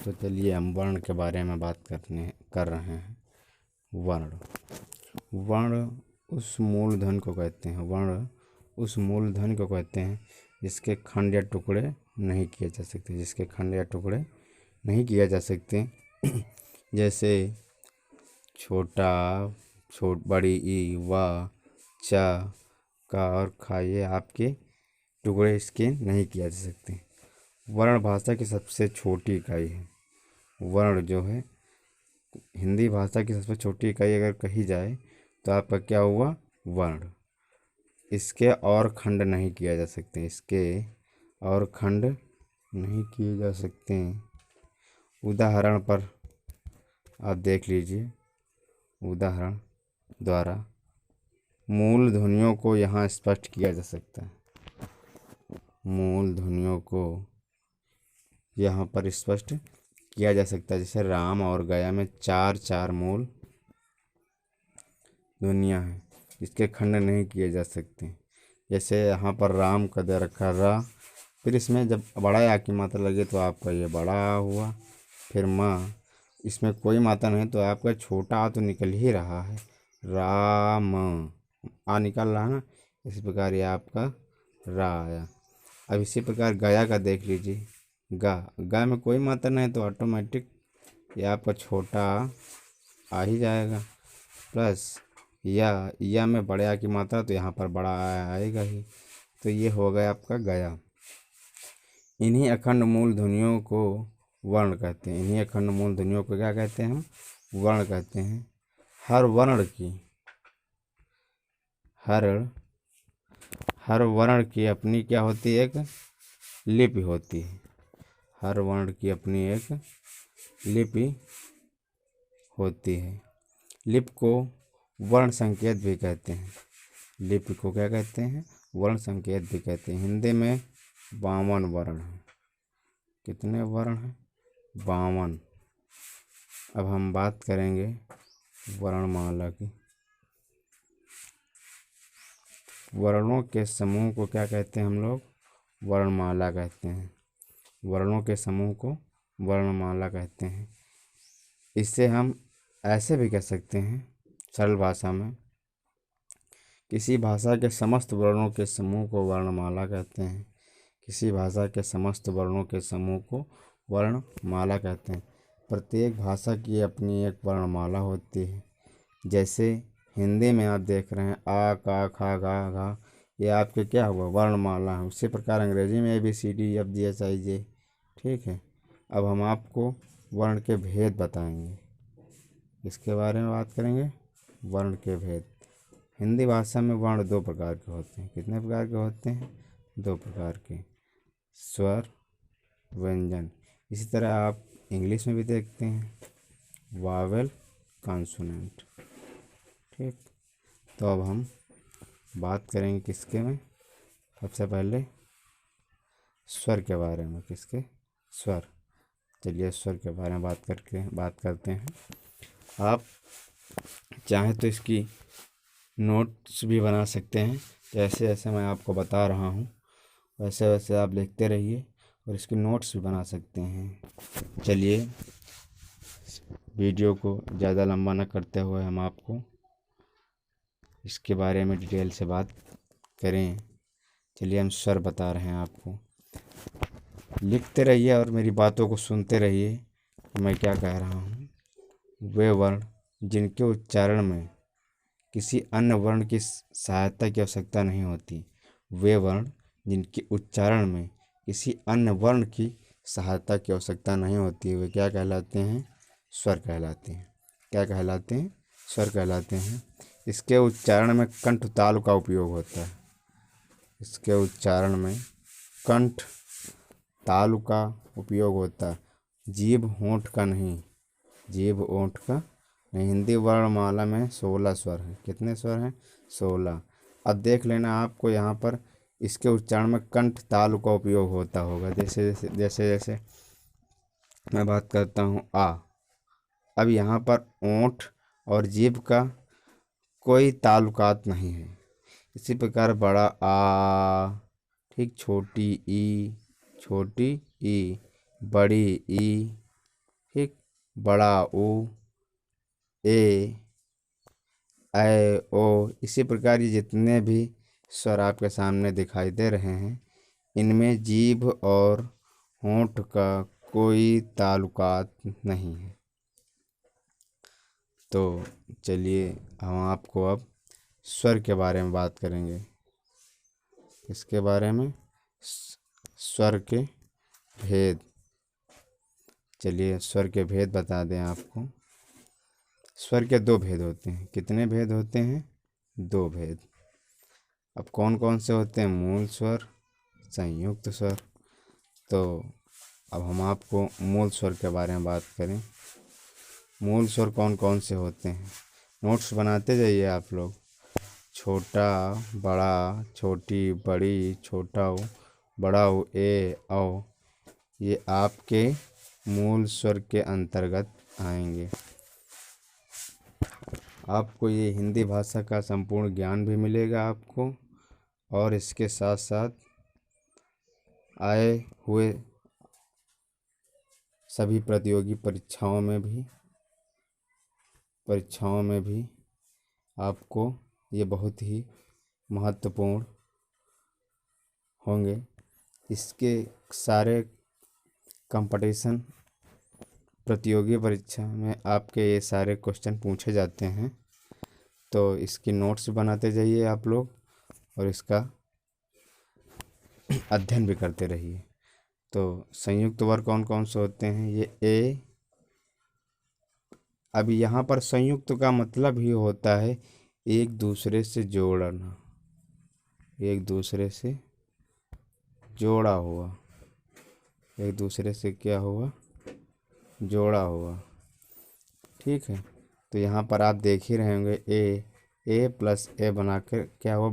तो चलिए हम वर्ण के बारे में बात कर रहे हैं। वर्ण वर्ण उस मूलधन को कहते हैं। वर्ण उस मूलधन को कहते हैं जिसके खंड या टुकड़े नहीं किए जा सकते। जिसके खंड या टुकड़े नहीं किए जा सकते जैसे छोटा, बड़ी ई, व, च, का और खा, ये आपके टुकड़े इसके नहीं किया जा सकते। वर्ण भाषा की सबसे छोटी इकाई है। वर्ण जो है हिंदी भाषा की सबसे छोटी इकाई अगर कही जाए तो आपका क्या हुआ? वर्ण। इसके और खंड नहीं किया जा सकते। इसके और खंड नहीं किए जा सकते। उदाहरण पर आप देख लीजिए। उदाहरण द्वारा मूल ध्वनियों को यहाँ स्पष्ट किया जा सकता है। मूल ध्वनियों को यहाँ पर स्पष्ट किया जा सकता है। जैसे राम और गया में चार मूल ध्वनियाँ हैं जिसके खंड नहीं किए जा सकते। जैसे यहाँ पर राम का दे रखा रा, फिर इसमें जब बड़ा या की मात्रा लगे तो आपका ये बड़ा हुआ। फिर माँ, इसमें कोई मात्रा नहीं तो आपका छोटा आ तो निकल ही रहा है। राम आ निकल रहा है ना, इस प्रकार ये आपका रा आया। अब इसी प्रकार गया का देख लीजिए। गा में कोई मात्रा नहीं तो ऑटोमेटिक ये आपका छोटा आ ही जाएगा। प्लस या में बड़े आ की मात्रा तो यहाँ पर बड़ा आएगा ही। तो ये हो गया आपका गया। इन्हीं अखंड मूल ध्वनियों को वर्ण कहते हैं। इन्हीं अखंड मूल ध्वनियों को क्या कहते हैं? हम वर्ण कहते हैं। हर वर्ण की अपनी क्या होती है? एक लिपि होती है। हर वर्ण की अपनी एक लिपि होती है। लिपि को वर्ण संकेत भी कहते हैं। लिपि को क्या कहते हैं? वर्ण संकेत भी कहते हैं। हिंदी में 52 वर्ण हैं। कितने वर्ण हैं? 52। अब हम बात करेंगे वर्णमाला की। वर्णों के समूह को क्या कहते हैं हम लोग? वर्णमाला कहते हैं। वर्णों के समूह को वर्णमाला कहते हैं। इससे हम ऐसे भी कह सकते हैं सरल भाषा में, किसी भाषा के समस्त वर्णों के समूह को वर्णमाला कहते हैं। किसी भाषा के समस्त वर्णों के समूह को वर्णमाला कहते हैं। प्रत्येक भाषा की अपनी एक वर्णमाला होती है। जैसे हिंदी में आप देख रहे हैं आ, का, खा, गा, घा, ये आपके क्या हुआ? वर्णमाला है। उसी प्रकार अंग्रेजी में ABCDEFGHIJ। ठीक है। अब हम आपको वर्ण के भेद बताएंगे। इसके बारे में बात करेंगे, वर्ण के भेद। हिंदी भाषा में वर्ण 2 प्रकार के होते हैं। कितने प्रकार के होते हैं? 2 प्रकार के, स्वर, व्यंजन। इसी तरह आप इंग्लिश में भी देखते हैं, वावेल, कॉन्सोनेंट। ठीक। तो अब हम बात करेंगे किसके में? सबसे पहले स्वर के बारे में। किसके? स्वर। चलिए स्वर के बारे में बात करते हैं। आप चाहें तो इसकी नोट्स भी बना सकते हैं। जैसे जैसे मैं आपको बता रहा हूँ वैसे वैसे आप लिखते रहिए और इसके नोट्स भी बना सकते हैं। चलिए वीडियो को ज़्यादा लंबा न करते हुए हम आपको इसके बारे में डिटेल से बात करें। चलिए हम स्वर बता रहे हैं आपको। लिखते रहिए और मेरी बातों को सुनते रहिए मैं क्या कह रहा हूँ। वे वर्ण जिनके उच्चारण में किसी अन्य वर्ण की सहायता की आवश्यकता नहीं होती। वे वर्ण जिनके उच्चारण में किसी अन्य वर्ण की सहायता की आवश्यकता नहीं होती, वे क्या कहलाते हैं? स्वर कहलाते हैं। क्या कहलाते हैं? स्वर कहलाते हैं। इसके उच्चारण में कंठ ताल का उपयोग होता है। इसके उच्चारण में कंठ ताल का उपयोग होता है। जीभ होंठ का नहीं। जीभ ओंठ का नहीं। हिंदी वर्णमाला में 16 स्वर हैं। कितने स्वर हैं? 16। अब देख लेना आपको यहाँ पर इसके उच्चारण में कंठ तालु का उपयोग होता होगा। जैसे मैं बात करता हूँ आ। अब यहाँ पर ओंठ और जीभ का कोई ताल्लुकात नहीं है। इसी प्रकार बड़ा आ, ठीक, छोटी ई, बड़ी ई, बड़ा ऊ, ए, ऐ, ओ। इसी प्रकार ये जितने भी स्वर आपके सामने दिखाई दे रहे हैं, इनमें जीभ और होंठ का कोई ताल्लुकात नहीं है। तो चलिए हम आपको अब स्वर के बारे में बात करेंगे। इसके बारे में स्वर के भेद। चलिए स्वर के भेद बता दें आपको। स्वर के दो भेद होते हैं। कितने भेद होते हैं? दो भेद। अब कौन कौन से होते हैं? मूल स्वर, संयुक्त स्वर। तो अब हम आपको मूल स्वर के बारे में बात करें। मूल स्वर कौन कौन से होते हैं? नोट्स बनाते जाइए आप लोग। छोटा, बड़ा, छोटी, बड़ी, छोटा ऊ, बड़ा ऊ, ए, औ। ये आपके मूल स्वर के अंतर्गत आएंगे। आपको ये हिंदी भाषा का संपूर्ण ज्ञान भी मिलेगा आपको, और इसके साथ साथ आए हुए सभी प्रतियोगी परीक्षाओं में भी आपको ये बहुत ही महत्वपूर्ण होंगे। इसके सारे कंपटीशन प्रतियोगी परीक्षा में आपके ये सारे क्वेश्चन पूछे जाते हैं। तो इसकी नोट्स बनाते जाइए आप लोग, और इसका अध्ययन भी करते रहिए। तो संयुक्त वर्ग कौन कौन से होते हैं? ये ए। अब यहाँ पर संयुक्त का मतलब ही होता है एक दूसरे से जोड़ना, एक दूसरे से जोड़ा हुआ, एक दूसरे से क्या हुआ? जोड़ा हुआ। ठीक है। तो यहाँ पर आप देख ही रहे होंगे ए प्लस ए बनाकर क्या हुआ?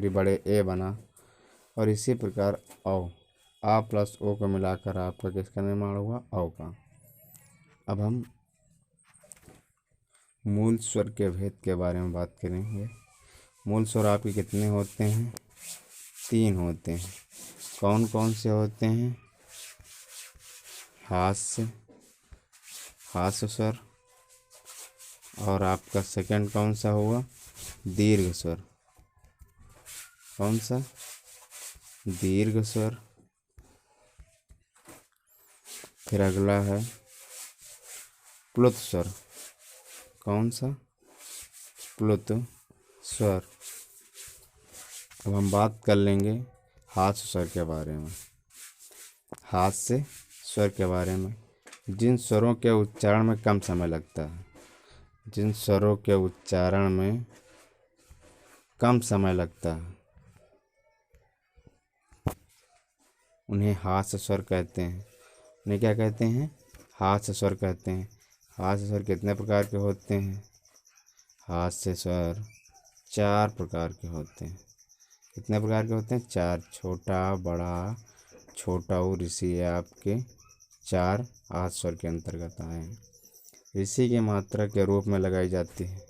बड़े ए बना। और इसी प्रकार औ, आ प्लस ओ को मिलाकर आपका किसका निर्माण हुआ? औ का। अब हम मूल स्वर के भेद के बारे में बात करेंगे। मूल स्वर आपके कितने होते हैं? 3 होते हैं। कौन कौन से होते हैं? हास्य स्वर, और आपका सेकंड कौन सा हुआ? दीर्घ स्वर। कौन सा? दीर्घ स्वर। फिर अगला है प्लुत स्वर। कौन सा? प्लुत स्वर। अब हम बात कर लेंगे हास्य स्वर के बारे में। हास्य स्वर के बारे में, जिन स्वरों के उच्चारण में कम समय लगता है, जिन स्वरों के उच्चारण में कम समय लगता है, उन्हें हास्य स्वर कहते हैं। उन्हें क्या कहते हैं? हास्य स्वर कहते हैं। हास्य स्वर कितने प्रकार के होते हैं? हास्य स्वर 4 प्रकार के होते हैं। कितने प्रकार के होते हैं? 4। छोटा, बड़ा, छोटा ऊ, ऋषि, ये आपके 4 हास्य स्वर के अंतर्गत आए हैं। ऋषि की मात्रा के रूप में लगाई जाती है।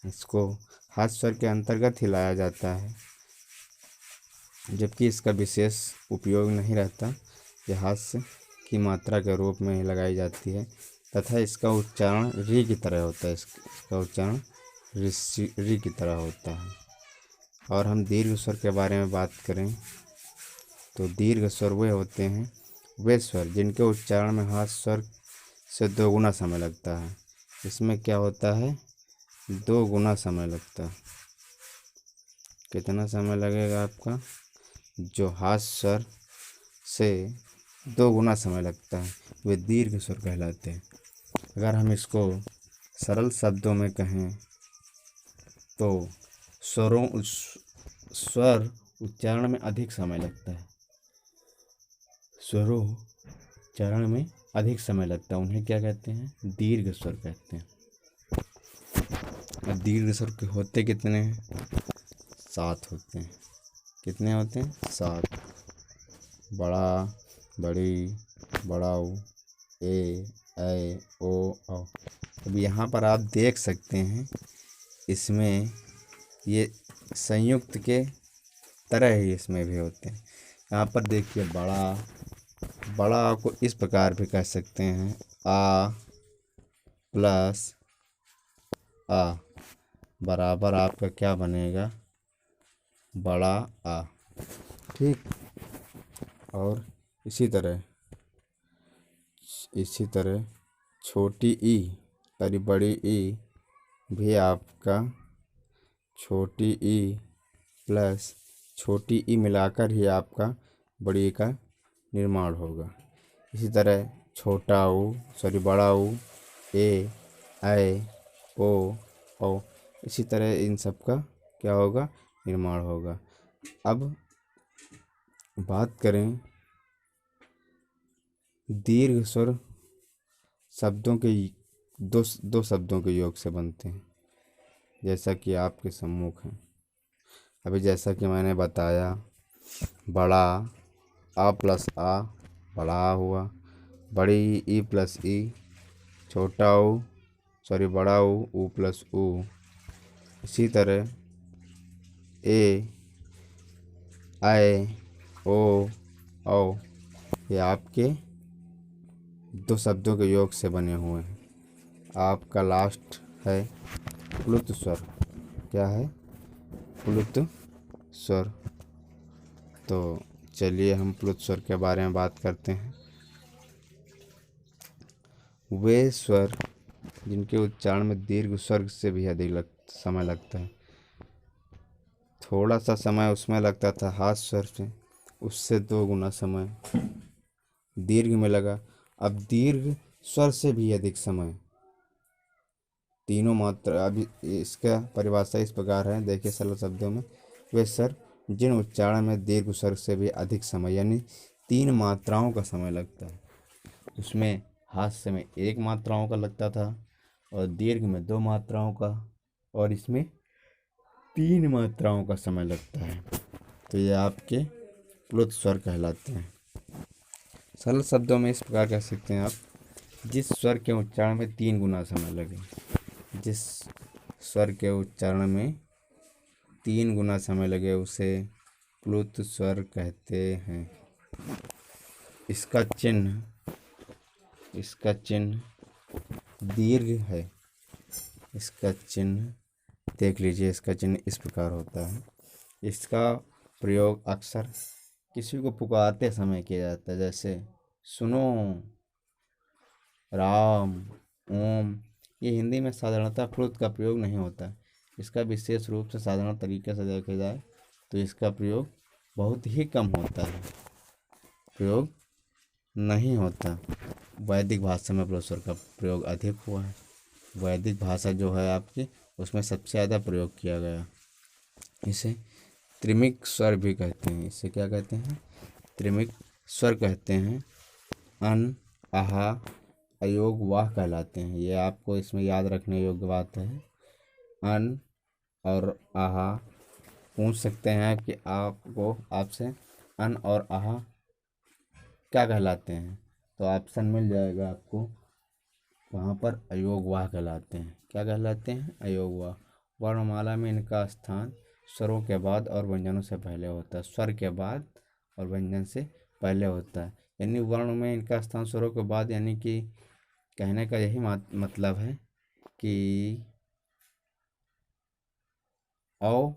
इसको हास्य स्वर के अंतर्गत ही लाया जाता है, जबकि इसका विशेष उपयोग नहीं रहता। यह हास्य की मात्रा के रूप में ही लगाई जाती है, तथा इसका उच्चारण री की तरह होता है। इसका उच्चारण री की तरह होता है। और हम दीर्घ स्वर के बारे में बात करें तो दीर्घ स्वर वे होते हैं, वे स्वर जिनके उच्चारण में हास्य स्वर से 2 गुना समय लगता है। इसमें क्या होता है? 2 गुना समय लगता है। कितना समय लगेगा आपका? जो हास्य स्वर से 2 गुना समय लगता है, वे दीर्घ स्वर कहलाते हैं। अगर हम इसको सरल शब्दों में कहें तो स्वर उच्चारण में अधिक समय लगता है। स्वरों उच्चारण में अधिक समय लगता है, उन्हें क्या कहते हैं? दीर्घ स्वर कहते हैं। और दीर्घ स्वर के होते कितने हैं? 7 होते हैं। कितने होते हैं? 7। बड़ा, बड़ी, बड़ाऊ, ए, ऐ, ओ, औ। अब यहाँ पर आप देख सकते हैं, इसमें ये संयुक्त के तरह ही इसमें भी होते हैं। यहाँ पर देखिए, बड़ा को इस प्रकार भी कह सकते हैं, आ प्लस आ बराबर आपका क्या बनेगा, बड़ा आ। ठीक। और इसी तरह छोटी ई और बड़ी ई भी आपका छोटी ई प्लस छोटी ई मिलाकर ही आपका बड़ी ई का निर्माण होगा। इसी तरह छोटा ऊ बड़ा ऊ, ए, ऐ, ओ, औ, इसी तरह इन सब का क्या होगा, निर्माण होगा। अब बात करें दीर्घ स्वर शब्दों के दो शब्दों के योग से बनते हैं, जैसा कि आपके सम्मुख है। अभी जैसा कि मैंने बताया, बड़ा आ प्लस आ बड़ा आ हुआ, बड़ी ई प्लस ई छोटा ऊ बड़ा ऊ प्लस ऊ। इसी तरह ए, ऐ, ओ, औ ये आपके दो शब्दों के योग से बने हुए हैं। आपका लास्ट है प्लुत स्वर। क्या है, प्लुत स्वर। तो चलिए हम प्लुत स्वर के बारे में बात करते हैं। वे स्वर जिनके उच्चारण में दीर्घ स्वर से भी अधिक समय लगता है। थोड़ा सा समय उसमें लगता था हाथ स्वर से, उससे 2 गुना समय दीर्घ में लगा। अब दीर्घ स्वर से भी अधिक समय तीनों मात्रा। अभी इसका परिभाषा इस प्रकार है, देखिए सरल शब्दों में, वे स्वर जिन उच्चारण में दीर्घ स्वर से भी अधिक समय यानी 3 मात्राओं का समय लगता है। उसमें हास्य में 1 मात्राओं का लगता था और दीर्घ में 2 मात्राओं का, और इसमें 3 मात्राओं का समय लगता है। तो ये आपके प्लुत स्वर कहलाते हैं। सरल शब्दों में इस प्रकार कह सकते हैं आप, जिस स्वर के उच्चारण में 3 गुना समय लगे, जिस स्वर के उच्चारण में 3 गुना समय लगे उसे प्लुत स्वर कहते हैं। इसका चिन्ह दीर्घ है। इसका चिन्ह देख लीजिए, इसका चिन्ह इस प्रकार होता है। इसका प्रयोग अक्सर किसी को पुकारते समय किया जाता है, जैसे सुनो, राम, ओम। ये हिंदी में साधारणतः प्लुत का प्रयोग नहीं होता। इसका विशेष रूप से साधारण तरीके से देखा जाए तो इसका प्रयोग बहुत ही कम होता है, प्रयोग नहीं होता। वैदिक भाषा में प्लुत स्वर का प्रयोग अधिक हुआ है। वैदिक भाषा जो है आपकी, उसमें सबसे ज़्यादा प्रयोग किया गया। इसे त्रिमिक स्वर भी कहते हैं। इसे क्या कहते हैं, त्रिमिक स्वर कहते हैं। अन, आहा, अयोग, वाह कहलाते हैं। ये आपको इसमें याद रखने योग्य बात है। अन और आहा पूछ सकते हैं कि आपसे अन और आहा क्या कहलाते हैं, तो ऑप्शन मिल जाएगा आपको। वहाँ पर अयोग वाह कहलाते हैं। क्या कहलाते हैं, अयोग वाह। वर्णमाला में इनका स्थान स्वरों के बाद और व्यंजनों से पहले होता है। स्वर के बाद और व्यंजन से पहले होता है, यानी वर्ण में इनका स्थान स्वरों के बाद, यानी कि कहने का यही मतलब है कि औ